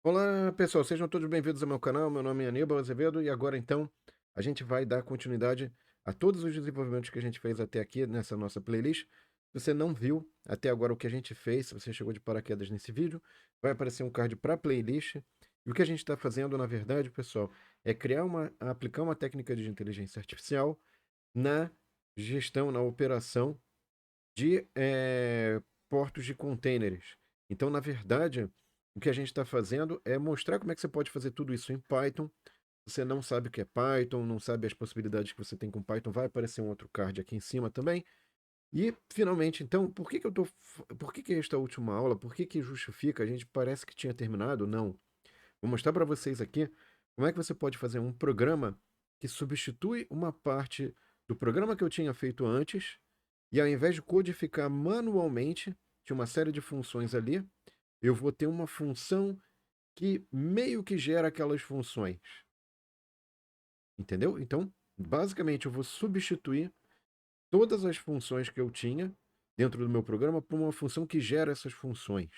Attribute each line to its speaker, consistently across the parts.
Speaker 1: Olá, pessoal, sejam todos bem-vindos ao meu canal. Meu nome é Aníbal Azevedo e agora então a gente vai dar continuidade a todos os desenvolvimentos que a gente fez até aqui nessa nossa playlist. Se você não viu até agora o que a gente fez, se você chegou de paraquedas nesse vídeo, vai aparecer um card para playlist. E o que a gente está fazendo, na verdade, pessoal, é aplicar uma técnica de inteligência artificial na gestão, na operação de portos de containers. Então, na verdade, o que a gente está fazendo é mostrar como é que você pode fazer tudo isso em Python. Você não sabe o que é Python, não sabe as possibilidades que você tem com Python, vai aparecer um outro card aqui em cima também. E, finalmente, então, por que que esta última aula, por que que justifica? A gente parece que tinha terminado? Não. Vou mostrar para vocês aqui como é que você pode fazer um programa que substitui uma parte do programa que eu tinha feito antes e ao invés de codificar manualmente, tinha uma série de funções ali, eu vou ter uma função que meio que gera aquelas funções. Entendeu? Então, basicamente, eu vou substituir todas as funções que eu tinha dentro do meu programa por uma função que gera essas funções.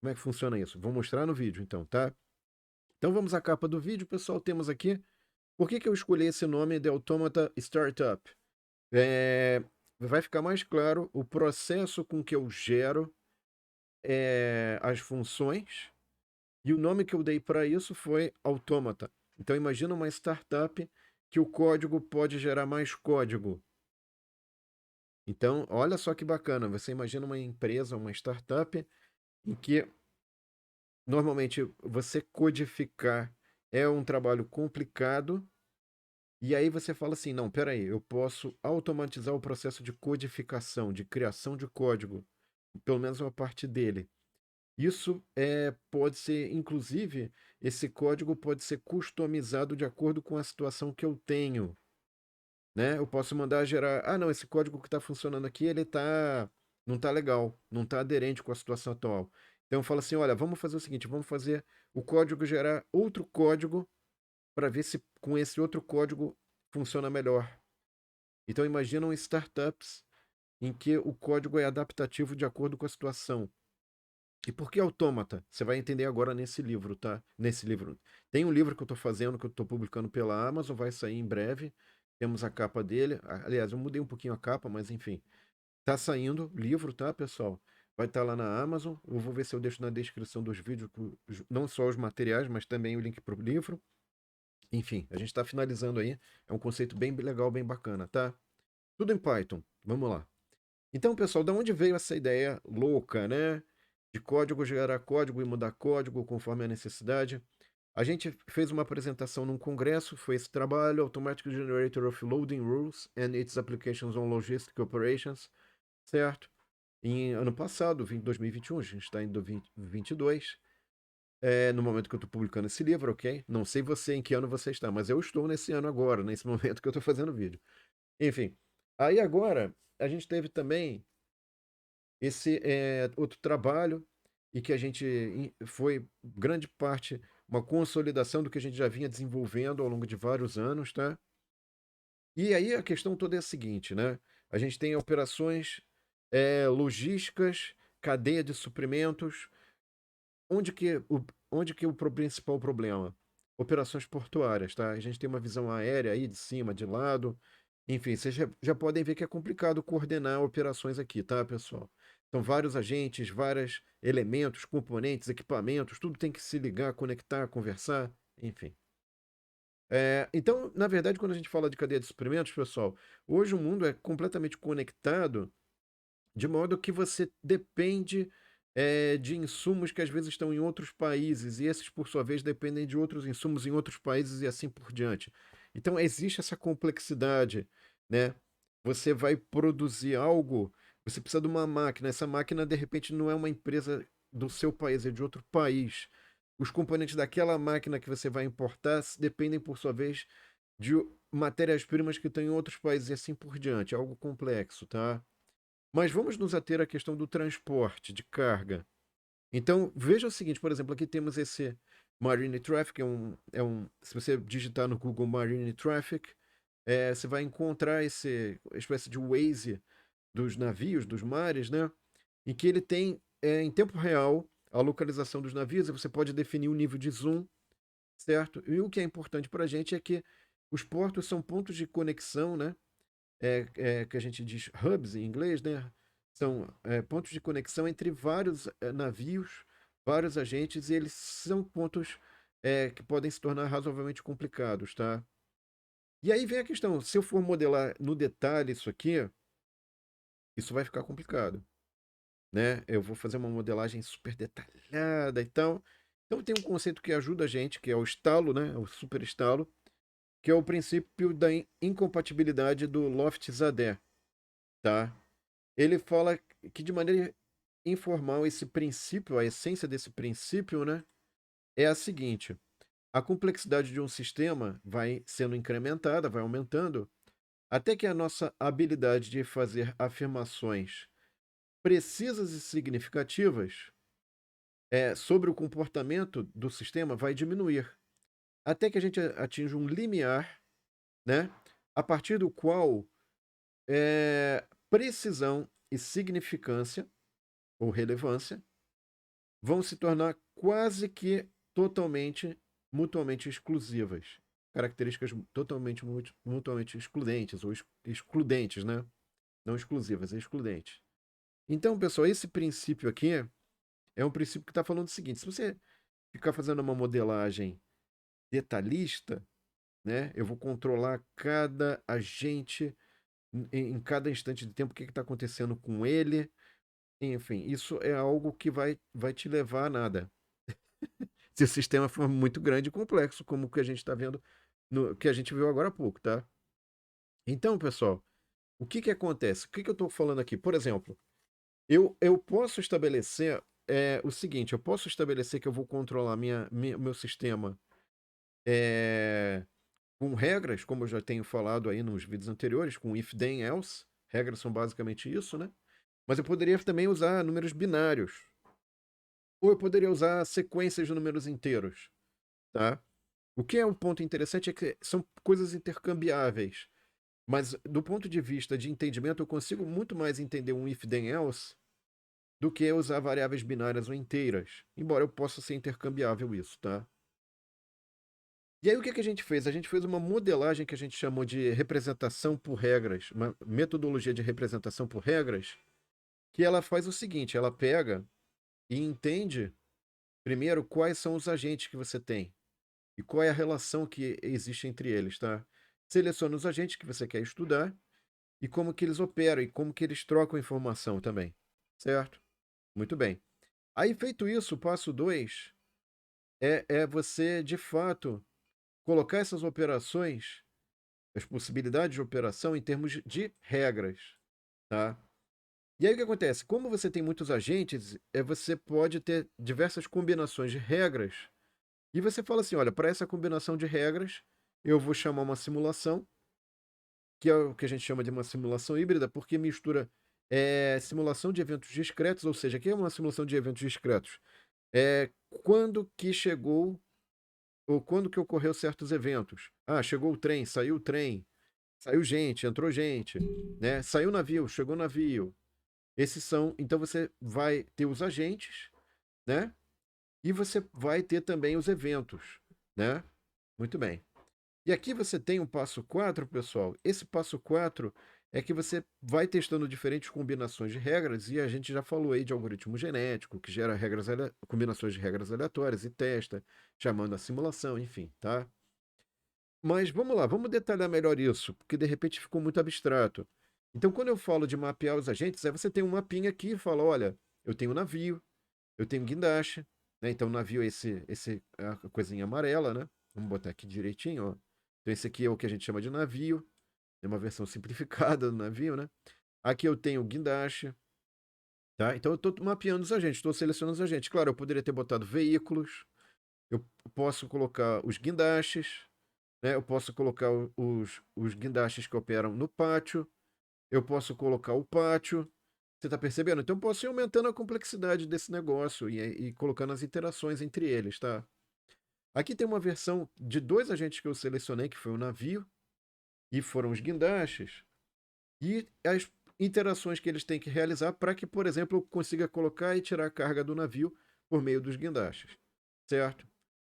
Speaker 1: Como é que funciona isso? Vou mostrar no vídeo, então, tá? Então vamos à capa do vídeo, pessoal. Temos aqui. Por que que eu escolhi esse nome de Automata Startup? Vai ficar mais claro o processo com que eu gero as funções, e o nome que eu dei para isso foi Autômata. Então imagina uma startup que o código pode gerar mais código. Então, olha só que bacana, você imagina uma empresa, uma startup, em que normalmente você codificar é um trabalho complicado, e aí você fala assim, não, peraí, eu posso automatizar o processo de codificação, de criação de código, pelo menos uma parte dele. Isso pode ser, inclusive, esse código pode ser customizado de acordo com a situação que eu tenho, né? Eu posso mandar gerar, não, esse código que está funcionando aqui, não está legal, não está aderente com a situação atual. Então eu falo assim, olha, vamos fazer o seguinte, vamos fazer o código gerar outro código para ver se com esse outro código funciona melhor. Então imaginam startups em que o código é adaptativo de acordo com a situação. E por que autômata? Você vai entender agora nesse livro, tá? Nesse livro. Tem um livro que eu estou fazendo, que eu estou publicando pela Amazon, vai sair em breve. Temos a capa dele. Aliás, eu mudei um pouquinho a capa, mas enfim. Tá saindo livro, tá, pessoal? Vai estar lá na Amazon. Eu vou ver se eu deixo na descrição dos vídeos, não só os materiais, mas também o link para o livro. Enfim, a gente está finalizando aí. É um conceito bem legal, bem bacana, tá? Tudo em Python. Vamos lá. Então, pessoal, da onde veio essa ideia louca, né? De código gerar código e mudar código conforme a necessidade. A gente fez uma apresentação num congresso, foi esse trabalho, Automatic Generator of Loading Rules and its Applications on Logistic Operations, certo? Em ano passado, 2021, a gente está em 2022, no momento que eu estou publicando esse livro, ok? Não sei você em que ano você está, mas eu estou nesse ano agora, nesse momento que eu estou fazendo o vídeo. Enfim, aí agora a gente teve também esse é outro trabalho e que a gente foi grande parte uma consolidação do que a gente já vinha desenvolvendo ao longo de vários anos, tá? E aí a questão toda é a seguinte, né? A gente tem operações logísticas, cadeia de suprimentos, onde que é o principal problema? Operações portuárias, tá? A gente tem uma visão aérea aí de cima, de lado. Enfim, vocês já podem ver que é complicado coordenar operações aqui, tá, pessoal? São vários agentes, vários elementos, componentes, equipamentos, tudo tem que se ligar, conectar, conversar, enfim. Então, na verdade, quando a gente fala de cadeia de suprimentos, pessoal, hoje o mundo é completamente conectado de modo que você depende de insumos que às vezes estão em outros países, e esses, por sua vez, dependem de outros insumos em outros países e assim por diante. Então, existe essa complexidade, né? Você vai produzir algo, você precisa de uma máquina, essa máquina, de repente, não é uma empresa do seu país, é de outro país. Os componentes daquela máquina que você vai importar dependem, por sua vez, de matérias-primas que estão em outros países e assim por diante. É algo complexo, tá? Mas vamos nos ater à questão do transporte de carga. Então, veja o seguinte, por exemplo, aqui temos esse Marine Traffic, se você digitar no Google Marine Traffic, você vai encontrar esse espécie de Waze dos navios, dos mares, né? Em que ele tem, em tempo real, a localização dos navios, e você pode definir o nível de zoom, certo? E o que é importante para a gente é que os portos são pontos de conexão, né? Que a gente diz hubs em inglês, né? São pontos de conexão entre vários navios, vários agentes, e eles são pontos que podem se tornar razoavelmente complicados, tá? E aí vem a questão, se eu for modelar no detalhe isso aqui, isso vai ficar complicado, né? Eu vou fazer uma modelagem super detalhada e tal. Então tem um conceito que ajuda a gente, que é o estalo, né? O super estalo, que é o princípio da incompatibilidade do Loft-Zadeh, tá? Ele fala que de maneira informal esse princípio, a essência desse princípio, né, é a seguinte: a complexidade de um sistema vai sendo incrementada, vai aumentando, até que a nossa habilidade de fazer afirmações precisas e significativas sobre o comportamento do sistema vai diminuir, até que a gente atinja um limiar, né, a partir do qual precisão e significância ou relevância vão se tornar quase que totalmente mutuamente exclusivas. Características totalmente mutuamente excludentes ou excludentes, né? Não exclusivas, é excludentes. Então, pessoal, esse princípio aqui é um princípio que está falando o seguinte: se você ficar fazendo uma modelagem detalhista, né? Eu vou controlar cada agente em cada instante de tempo, o que está acontecendo com ele. Enfim, isso é algo que vai te levar a nada. Se o sistema for muito grande e complexo, como o que a gente está vendo, que a gente viu agora há pouco, tá? Então, pessoal, o que que acontece? O que que eu estou falando aqui? Por exemplo, eu posso estabelecer o seguinte: eu posso estabelecer que eu vou controlar meu sistema é, com regras, como eu já tenho falado aí nos vídeos anteriores, com if, then, else. Regras são basicamente isso, né? Mas eu poderia também usar números binários. Ou eu poderia usar sequências de números inteiros, tá? O que é um ponto interessante é que são coisas intercambiáveis. Mas do ponto de vista de entendimento, eu consigo muito mais entender um if then else do que usar variáveis binárias ou inteiras. Embora eu possa ser intercambiável isso, tá? E aí o que que a gente fez? A gente fez uma modelagem que a gente chamou de representação por regras, uma metodologia de representação por regras, que ela faz o seguinte: ela pega e entende primeiro quais são os agentes que você tem e qual é a relação que existe entre eles, tá? Seleciona os agentes que você quer estudar e como que eles operam e como que eles trocam informação também, certo? Muito bem. Aí, feito isso, o passo 2 é você, de fato, colocar essas operações, as possibilidades de operação em termos de regras, tá? E aí o que acontece? Como você tem muitos agentes, você pode ter diversas combinações de regras e você fala assim, olha, para essa combinação de regras, eu vou chamar uma simulação, que é o que a gente chama de uma simulação híbrida, porque mistura simulação de eventos discretos, ou seja, o que é uma simulação de eventos discretos? É quando que chegou, ou quando que ocorreu certos eventos. Ah, chegou o trem, saiu gente, entrou gente, né? Saiu navio, chegou navio. Esses são, então você vai ter os agentes, né? E você vai ter também os eventos, né? Muito bem. E aqui você tem um passo 4, pessoal. Esse passo 4 é que você vai testando diferentes combinações de regras, e a gente já falou aí de algoritmo genético, que gera combinações de regras aleatórias e testa, chamando a simulação, enfim, tá? Mas vamos lá, vamos detalhar melhor isso, porque de repente ficou muito abstrato. Então, quando eu falo de mapear os agentes, aí você tem um mapinha aqui e fala, olha, eu tenho navio, eu tenho guindaste, né? Então, navio é a coisinha amarela, né? Vamos botar aqui direitinho, ó. Então, esse aqui é o que a gente chama de navio, é uma versão simplificada do navio, né? Aqui eu tenho guindaste, tá? Então, eu estou mapeando os agentes, estou selecionando os agentes. Claro, eu poderia ter botado veículos, eu posso colocar os guindastes, né? Eu posso colocar os guindastes que operam no pátio, eu posso colocar o pátio. Você está percebendo? Então, eu posso ir aumentando a complexidade desse negócio e colocando as interações entre eles, tá? Aqui tem uma versão de dois agentes que eu selecionei, que foi o navio e foram os guindastes, e as interações que eles têm que realizar para que, por exemplo, eu consiga colocar e tirar a carga do navio por meio dos guindastes, certo?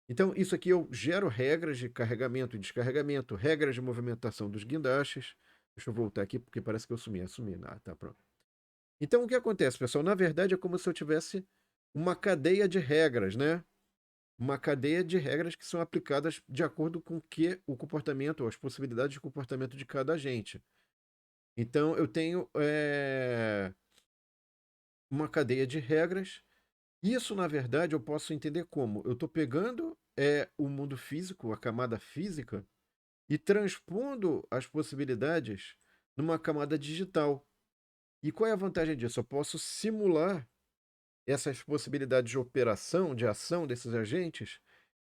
Speaker 1: Então, isso aqui eu gero regras de carregamento e descarregamento, regras de movimentação dos guindastes. Deixa eu voltar aqui, porque parece que eu sumi. Assumi. Ah, tá pronto. Então, o que acontece, pessoal? Na verdade, é como se eu tivesse uma cadeia de regras, né? Uma cadeia de regras que são aplicadas de acordo com que o comportamento, ou as possibilidades de comportamento de cada agente. Então, eu tenho uma cadeia de regras. Isso, na verdade, eu posso entender como eu estou pegando o mundo físico, a camada física, e transpondo as possibilidades numa camada digital. E qual é a vantagem disso? Eu posso simular essas possibilidades de operação, de ação desses agentes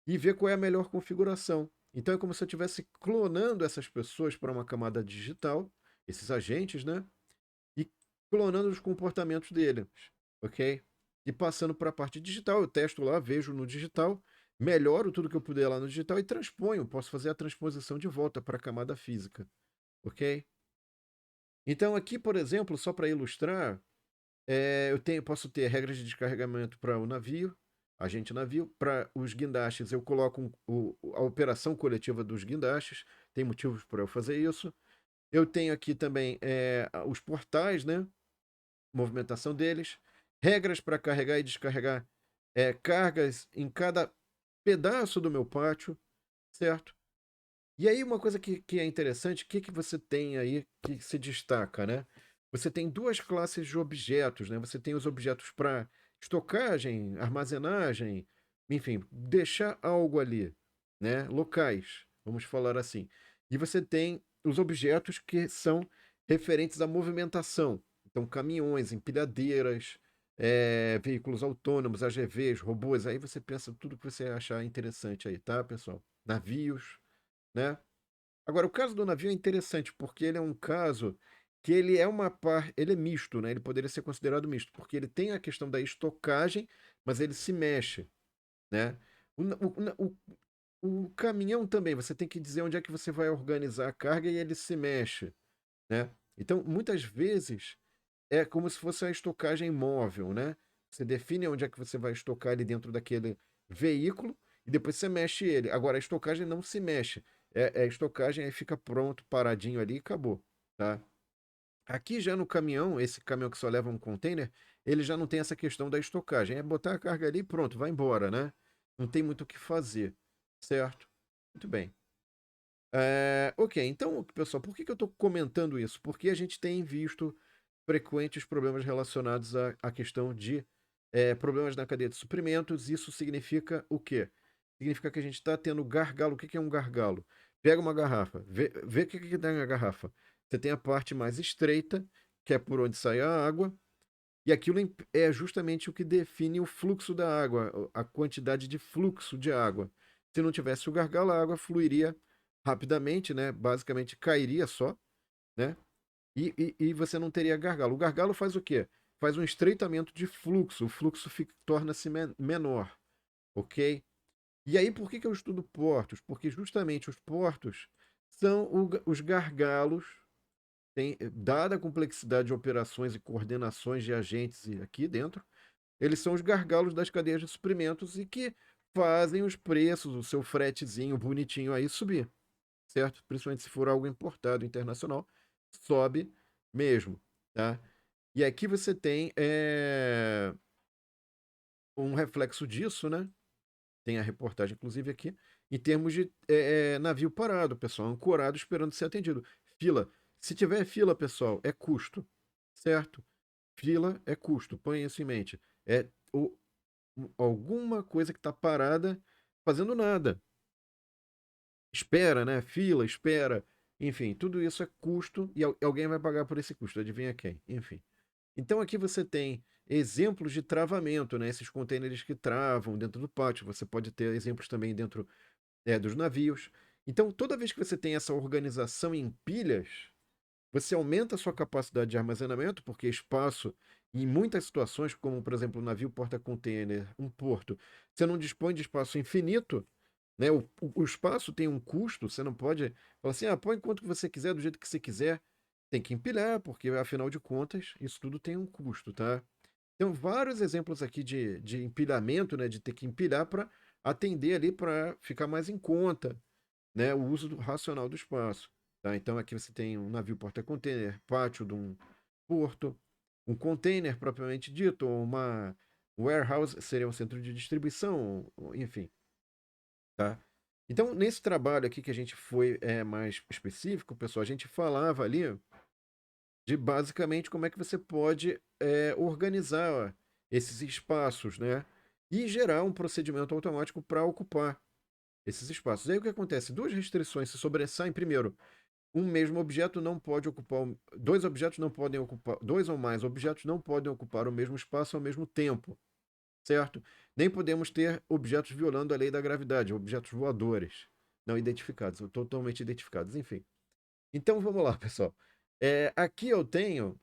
Speaker 1: e ver qual é a melhor configuração. Então é como se eu estivesse clonando essas pessoas para uma camada digital, esses agentes, né? E clonando os comportamentos deles, ok? E passando para a parte digital, eu testo lá, vejo no digital, melhoro tudo que eu puder lá no digital e transponho. Posso fazer a transposição de volta para a camada física, ok? Então aqui, por exemplo, só para ilustrar, posso ter regras de descarregamento para o navio, agente navio. Para os guindastes, eu coloco a operação coletiva dos guindastes. Tem motivos para eu fazer isso. Eu tenho aqui também os portais, né? Movimentação deles. Regras para carregar e descarregar cargas em cada pedaço do meu pátio, certo? E aí uma coisa que é interessante, o que você tem aí que se destaca, né? Você tem duas classes de objetos, né? Você tem os objetos para estocagem, armazenagem, enfim, deixar algo ali, né? Locais, vamos falar assim. E você tem os objetos que são referentes à movimentação. Então, caminhões, empilhadeiras, veículos autônomos, AGVs, robôs. Aí você pensa tudo que você achar interessante aí, tá, pessoal? Navios, né? Agora, o caso do navio é interessante, porque ele é um caso que ele é ele é misto, né? Ele poderia ser considerado misto, porque ele tem a questão da estocagem, mas ele se mexe, né? O, na- o, na- o caminhão também, você tem que dizer onde é que você vai organizar a carga e ele se mexe, né? Então, muitas vezes, é como se fosse a estocagem móvel, né? Você define onde é que você vai estocar ele dentro daquele veículo e depois você mexe ele. Agora, a estocagem não se mexe. É a estocagem, aí fica pronto, paradinho ali e acabou, tá? Aqui já no caminhão, esse caminhão que só leva um container, ele já não tem essa questão da estocagem. É botar a carga ali e pronto, vai embora, né? Não tem muito o que fazer, certo? Muito bem. Ok, então, pessoal, por que eu estou comentando isso? Porque a gente tem visto frequentes problemas relacionados à questão de problemas na cadeia de suprimentos. Isso significa o quê? Significa que a gente está tendo gargalo. O que é um gargalo? Pega uma garrafa, vê o que tem na garrafa. Você tem a parte mais estreita, que é por onde sai a água, e aquilo é justamente o que define o fluxo da água, a quantidade de fluxo de água. Se não tivesse o gargalo, a água fluiria rapidamente, né? Basicamente cairia só, né? E você não teria gargalo. O gargalo faz o quê? Faz um estreitamento de fluxo. O fluxo torna-se menor, ok? E aí, por que eu estudo portos? Porque justamente os portos são os gargalos, dada a complexidade de operações e coordenações de agentes aqui dentro, eles são os gargalos das cadeias de suprimentos e que fazem os preços, o seu fretezinho bonitinho aí subir, certo? Principalmente se for algo importado internacional, sobe mesmo, tá? E aqui você tem um reflexo disso, né? Tem a reportagem, inclusive, aqui, em termos de navio parado, pessoal, ancorado esperando ser atendido. Fila. Se tiver fila, pessoal, é custo, certo? Fila é custo, põe isso em mente. É o, alguma coisa que está parada fazendo nada. Espera, né? Fila, espera. Enfim, tudo isso é custo e alguém vai pagar por esse custo. Adivinha quem? Enfim. Então aqui você tem exemplos de travamento, né? Esses containers que travam dentro do pátio. Você pode ter exemplos também dentro dos navios. Então, toda vez que você tem essa organização em pilhas, você aumenta a sua capacidade de armazenamento, porque espaço, em muitas situações, como por exemplo o navio porta-container, um porto, você não dispõe de espaço infinito, né? O espaço tem um custo, você não pode falar assim, põe quanto que você quiser, do jeito que você quiser. Tem que empilhar, porque afinal de contas, isso tudo tem um custo, tá? Então, vários exemplos aqui de empilhamento, né, de ter que empilhar para atender ali, para ficar mais em conta, né, o uso racional do espaço. Tá? Então, aqui você tem um navio porta-container, pátio de um porto, um container propriamente dito, ou uma warehouse seria um centro de distribuição, enfim. Tá? Então, nesse trabalho aqui que a gente foi mais específico, pessoal, a gente falava ali de basicamente como é que você pode organizar esses espaços, né? E gerar um procedimento automático para ocupar esses espaços. Aí o que acontece? Duas restrições se sobressaem. Primeiro, um mesmo objeto não pode ocupar, dois objetos não podem ocupar, dois ou mais objetos não podem ocupar o mesmo espaço ao mesmo tempo, certo? Nem podemos ter objetos violando a lei da gravidade, objetos voadores não identificados, ou totalmente identificados, enfim. Então vamos lá, pessoal. Aqui eu tenho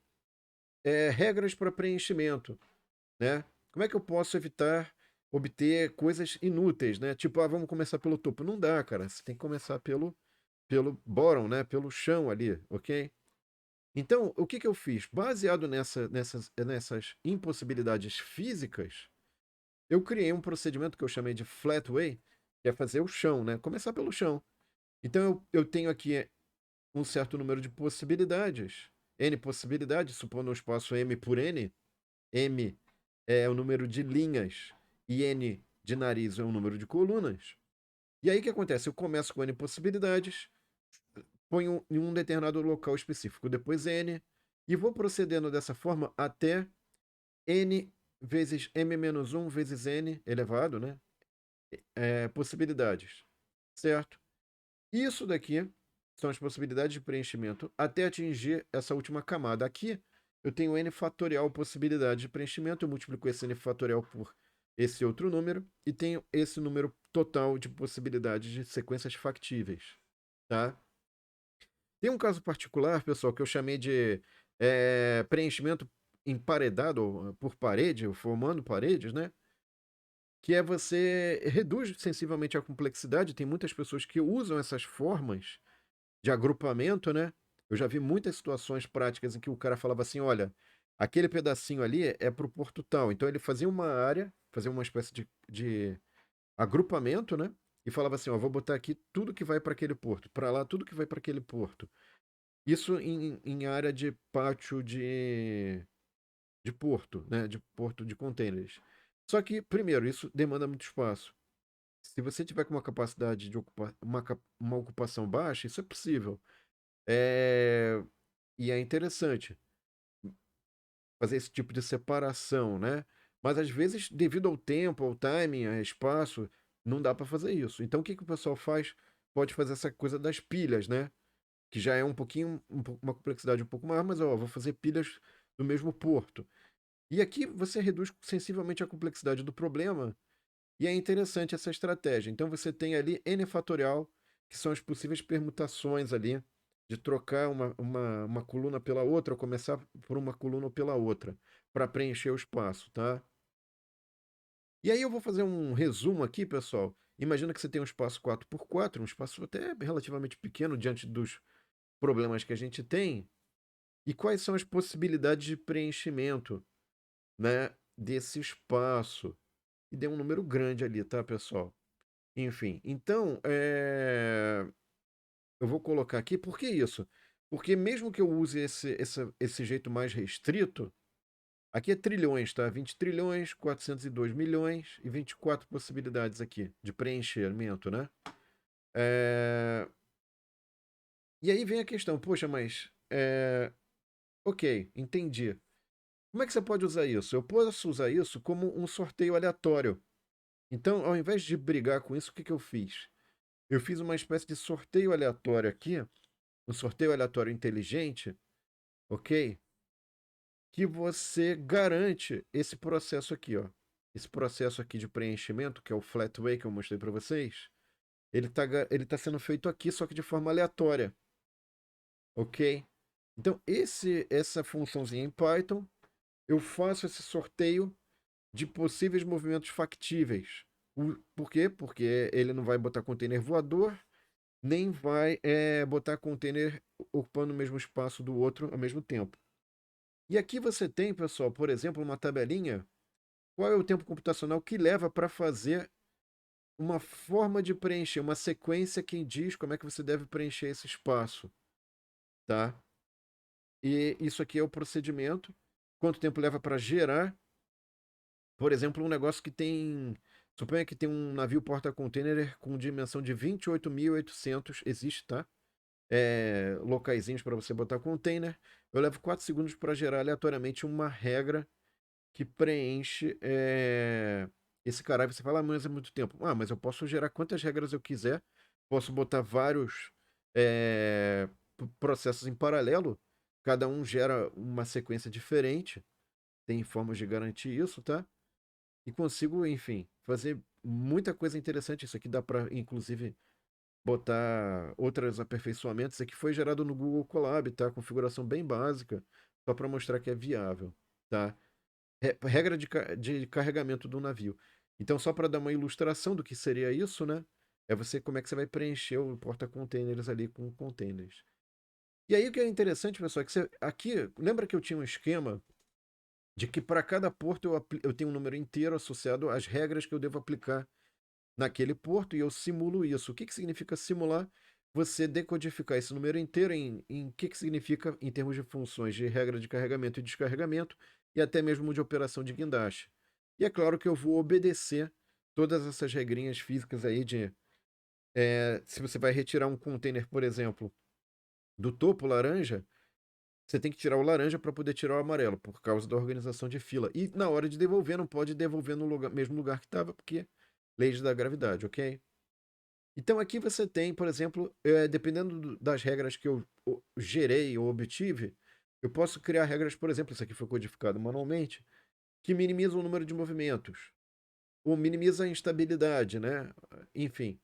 Speaker 1: regras para preenchimento, né? Como é que eu posso evitar obter coisas inúteis, né? Tipo, vamos começar pelo topo. Não dá, cara. Você tem que começar pelo bottom, né? Pelo chão ali, ok? Então, o que que eu fiz? Baseado nessas impossibilidades físicas, eu criei um procedimento que eu chamei de flat way, que é fazer o chão, né? Começar pelo chão. Então, eu tenho aqui um certo número de possibilidades, n possibilidades, supondo um espaço m por n, m é o número de linhas e n de nariz é o número de colunas. E aí o que acontece? Eu começo com n possibilidades, ponho em um determinado local específico, depois n, e vou procedendo dessa forma até n vezes m menos 1 vezes n elevado, né? Possibilidades, certo? Isso daqui são as possibilidades de preenchimento até atingir essa última camada. Aqui eu tenho n fatorial possibilidade de preenchimento, eu multiplico esse n fatorial por esse outro número e tenho esse número total de possibilidades de sequências factíveis, tá? Tem um caso particular, pessoal, que eu chamei de preenchimento emparedado ou por parede, ou formando paredes, né? Que é você reduz sensivelmente a complexidade. Tem muitas pessoas que usam essas formas de agrupamento, né? Eu já vi muitas situações práticas em que o cara falava assim: olha, aquele pedacinho ali é para o porto tal. Então ele fazia uma área, fazia uma espécie de agrupamento, né? E falava assim: ó, vou botar aqui tudo que vai para aquele porto, para lá tudo que vai para aquele porto. Isso em área de pátio de porto, né? De porto de containers. Só que, primeiro, isso demanda muito espaço. Se você tiver com uma capacidade de ocupar uma ocupação baixa, isso é possível. É, E é interessante fazer esse tipo de separação, né? Mas às vezes, devido ao tempo, ao timing, ao espaço, não dá para fazer isso. Então, o que que o pessoal faz? Pode fazer essa coisa das pilhas, né? Que já é um pouquinho, uma complexidade um pouco maior, mas ó, vou fazer pilhas no mesmo porto. E aqui você reduz sensivelmente a complexidade do problema, e é interessante essa estratégia. Então você tem ali n fatorial, que são as possíveis permutações ali, de trocar uma coluna pela outra, ou começar por uma coluna ou pela outra, para preencher o espaço, tá? E aí eu vou fazer um resumo aqui, pessoal. Imagina que você tem um espaço 4x4, um espaço até relativamente pequeno diante dos problemas que a gente tem. E quais são as possibilidades de preenchimento, né, desse espaço? E dê um número grande ali, tá, pessoal? Enfim, então, eu vou colocar aqui, por que isso? Porque mesmo que eu use esse jeito mais restrito, aqui é trilhões, tá? 20 trilhões, 402 milhões e 24 possibilidades aqui de preenchimento, né? É, E aí vem a questão, poxa, mas, ok, entendi. Como é que você pode usar isso? Eu posso usar isso como um sorteio aleatório. Então, ao invés de brigar com isso, o que que eu fiz? Eu fiz uma espécie de sorteio aleatório aqui, um sorteio aleatório inteligente, ok? Que você garante esse processo aqui, ó. Esse processo aqui de preenchimento, que é o flat way que eu mostrei para vocês, ele tá sendo feito aqui, só que de forma aleatória, ok? Então, essa funçãozinha em Python, eu faço esse sorteio de possíveis movimentos factíveis. Por quê? Porque ele não vai botar container voador, nem vai botar container ocupando o mesmo espaço do outro ao mesmo tempo. E aqui você tem, pessoal, por exemplo, uma tabelinha. Qual é o tempo computacional que leva para fazer uma forma de preencher, uma sequência que diz como é que você deve preencher esse espaço, tá? E isso aqui é o procedimento. Quanto tempo leva para gerar, por exemplo, um negócio que tem. Suponha que tem um navio porta-container com dimensão de 28.800, existe, tá? Locaizinhos para você botar container. Eu levo 4 segundos para gerar aleatoriamente uma regra que preenche esse caralho. Você fala, ah, mas é muito tempo. Ah, mas eu posso gerar quantas regras eu quiser, posso botar vários processos em paralelo, cada um gera uma sequência diferente, tem formas de garantir isso, tá? E consigo, enfim, fazer muita coisa interessante. Isso aqui dá para, inclusive, botar outros aperfeiçoamentos. Isso aqui foi gerado no Google Colab, tá? Configuração bem básica, só para mostrar que é viável, tá? Regra de carregamento do navio. Então, só para dar uma ilustração do que seria isso, né? É você como é que você vai preencher o porta-containers ali com containers. E aí o que é interessante, pessoal, é que você, aqui, lembra que eu tinha um esquema de que para cada porto eu tenho um número inteiro associado às regras que eu devo aplicar naquele porto e eu simulo isso. O que significa simular? Você decodificar esse número inteiro em que significa em termos de funções de regra de carregamento e descarregamento e até mesmo de operação de guindaste. E é claro que eu vou obedecer todas essas regrinhas físicas aí de se você vai retirar um container, por exemplo, do topo laranja, você tem que tirar o laranja para poder tirar o amarelo, por causa da organização de fila. E na hora de devolver, não pode devolver no mesmo lugar que estava, porque leis da gravidade, ok? Então aqui você tem, por exemplo, dependendo das regras que eu gerei ou obtive, eu posso criar regras, por exemplo, isso aqui foi codificado manualmente, que minimizam o número de movimentos, ou minimiza a instabilidade, né? Enfim.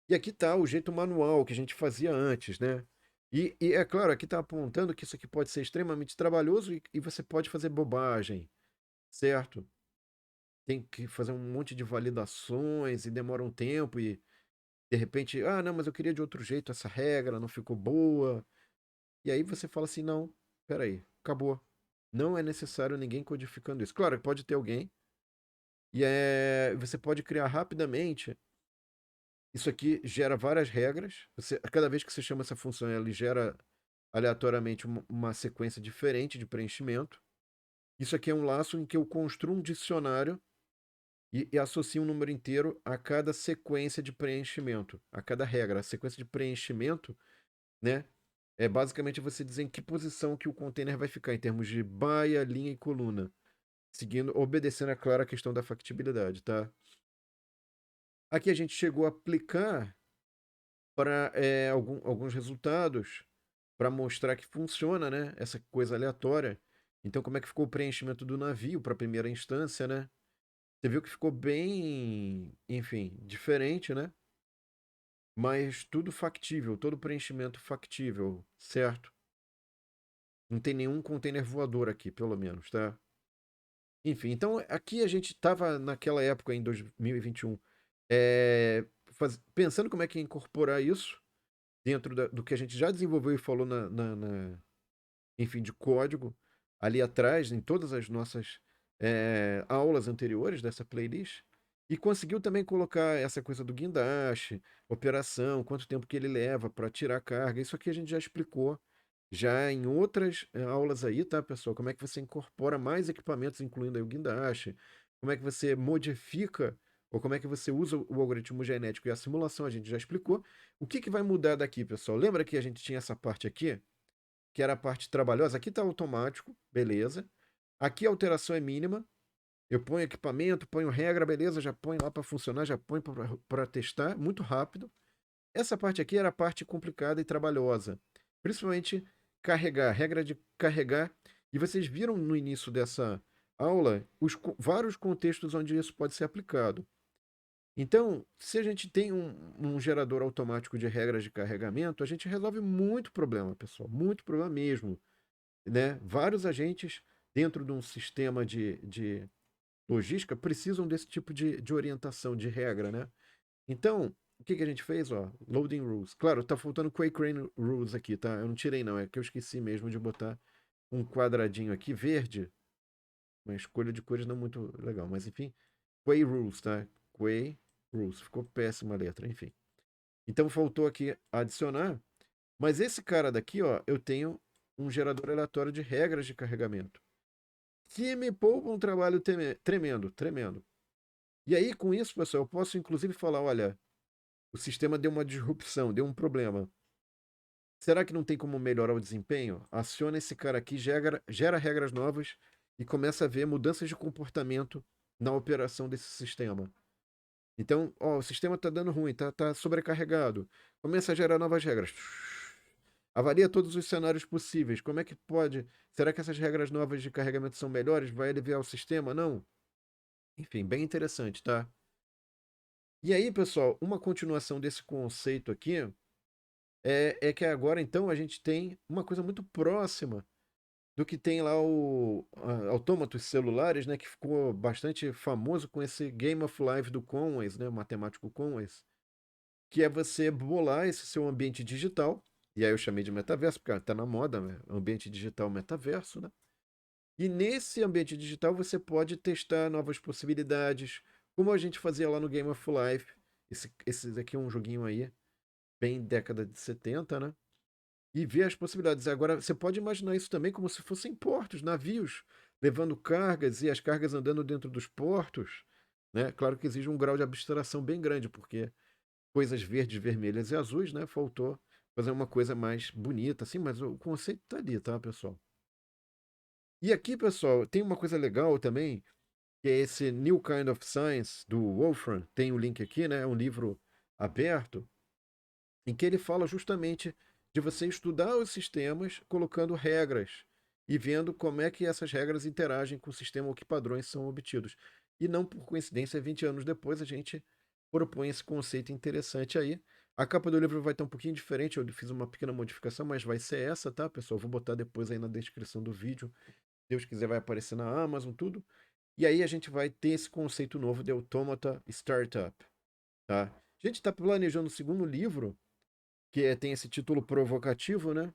Speaker 1: E aqui está o jeito manual que a gente fazia antes, né? E é claro, aqui está apontando que isso aqui pode ser extremamente trabalhoso e você pode fazer bobagem, certo? Tem que fazer um monte de validações e demora um tempo e de repente, ah, não, mas eu queria de outro jeito essa regra, não ficou boa. E aí você fala assim, não, peraí, acabou. Não é necessário ninguém codificando isso. Claro, pode ter alguém, e você pode criar rapidamente. Isso aqui gera várias regras. Cada vez que você chama essa função, ele gera aleatoriamente uma sequência diferente de preenchimento. Isso aqui é um laço em que eu construo um dicionário e associo um número inteiro a cada sequência de preenchimento, a cada regra. A sequência de preenchimento, né? É basicamente você dizer em que posição que o container vai ficar em termos de baia, linha e coluna, seguindo, obedecendo, é claro, a questão da factibilidade, tá? Aqui a gente chegou a aplicar para alguns resultados para mostrar que funciona, né? Essa coisa aleatória. Então, como é que ficou o preenchimento do navio para a primeira instância, né? Você viu que ficou bem, enfim, diferente, né? Mas tudo factível, todo preenchimento factível, certo? Não tem nenhum container voador aqui, pelo menos, tá? Enfim, então aqui a gente estava naquela época, em 2021, pensando como é que ia incorporar isso dentro do que a gente já desenvolveu e falou enfim, de código ali atrás, em todas as nossas aulas anteriores dessa playlist. E conseguiu também colocar essa coisa do guindaste, operação, quanto tempo que ele leva para tirar a carga. Isso aqui a gente já explicou já em outras aulas aí, tá, pessoal? Como é que você incorpora mais equipamentos, incluindo aí o guindaste, como é que você modifica ou como é que você usa o algoritmo genético e a simulação, a gente já explicou. O que vai mudar daqui, pessoal? Lembra que a gente tinha essa parte aqui, que era a parte trabalhosa? Aqui está automático, beleza. Aqui a alteração é mínima. Eu ponho equipamento, ponho regra, beleza, já ponho lá para funcionar, já ponho para testar, muito rápido. Essa parte aqui era a parte complicada e trabalhosa. Principalmente carregar, regra de carregar. E vocês viram no início dessa aula vários contextos onde isso pode ser aplicado. Então, se a gente tem um gerador automático de regras de carregamento, a gente resolve muito problema, pessoal, muito problema mesmo, né? Vários agentes dentro de um sistema de logística precisam desse tipo de orientação, de regra, né? Então, o que a gente fez? Ó, loading rules. Claro, tá faltando Quake Rain rules aqui, tá? Eu não tirei não, é que eu esqueci mesmo de botar um quadradinho aqui verde, uma escolha de cores não muito legal, mas enfim, Quay Rules, tá? Quay Rules, ficou péssima a letra, enfim. Então faltou aqui adicionar, mas esse cara daqui, ó, eu tenho um gerador aleatório de regras de carregamento, que me poupa um trabalho tremendo, tremendo. E aí, com isso, pessoal, eu posso inclusive falar, olha, o sistema deu uma disrupção, deu um problema. Será que não tem como melhorar o desempenho? Aciona esse cara aqui, gera regras novas e começa a ver mudanças de comportamento na operação desse sistema. Então, ó, o sistema está dando ruim, tá sobrecarregado. Começa a gerar novas regras. Avalia todos os cenários possíveis. Como é que pode? Será que essas regras novas de carregamento são melhores? Vai aliviar o sistema? Não? Enfim, bem interessante, tá? E aí, pessoal, uma continuação desse conceito aqui é que agora, então, a gente tem uma coisa muito próxima do que tem lá o autômatos celulares, né, que ficou bastante famoso com esse Game of Life do Conway, né, o matemático Conway, que é você bolar esse seu ambiente digital, e aí eu chamei de metaverso, porque tá na moda, né, ambiente digital metaverso, né? E nesse ambiente digital você pode testar novas possibilidades, como a gente fazia lá no Game of Life. Esse daqui é um joguinho aí, bem década de 70, né? E ver as possibilidades. Agora, você pode imaginar isso também como se fossem portos, navios, levando cargas e as cargas andando dentro dos portos, né? Claro que exige um grau de abstração bem grande, porque coisas verdes, vermelhas e azuis, né? Faltou fazer uma coisa mais bonita, assim, mas o conceito tá ali, tá, pessoal? E aqui, pessoal, tem uma coisa legal também, que é esse New Kind of Science do Wolfram. Tem o link aqui, né? É um livro aberto em que ele fala justamente de você estudar os sistemas colocando regras e vendo como é que essas regras interagem com o sistema ou que padrões são obtidos. E não por coincidência, 20 anos depois a gente propõe esse conceito interessante aí. A capa do livro vai estar um pouquinho diferente, eu fiz uma pequena modificação, mas vai ser essa, tá, pessoal? Vou botar depois aí na descrição do vídeo. Se Deus quiser, vai aparecer na Amazon, tudo. E aí a gente vai ter esse conceito novo de Automata Startup, tá? A gente está planejando o segundo livro, tem esse título provocativo, né?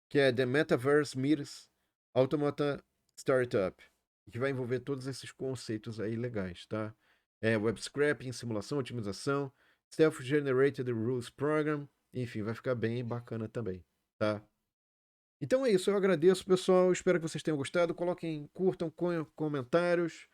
Speaker 1: Que é The Metaverse Meets Automata Startup, que vai envolver todos esses conceitos aí legais, tá? Web scraping, simulação, otimização, Self-Generated Rules Program, enfim, vai ficar bem bacana também, tá? Então é isso, eu agradeço, pessoal, espero que vocês tenham gostado, coloquem, curtam, comentários,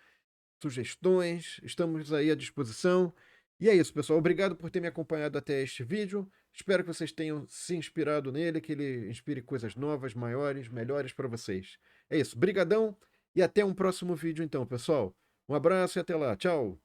Speaker 1: sugestões, estamos aí à disposição. E é isso, pessoal. Obrigado por ter me acompanhado até este vídeo. Espero que vocês tenham se inspirado nele, que ele inspire coisas novas, maiores, melhores para vocês. É isso. Brigadão e até um próximo vídeo então, pessoal. Um abraço e até lá. Tchau.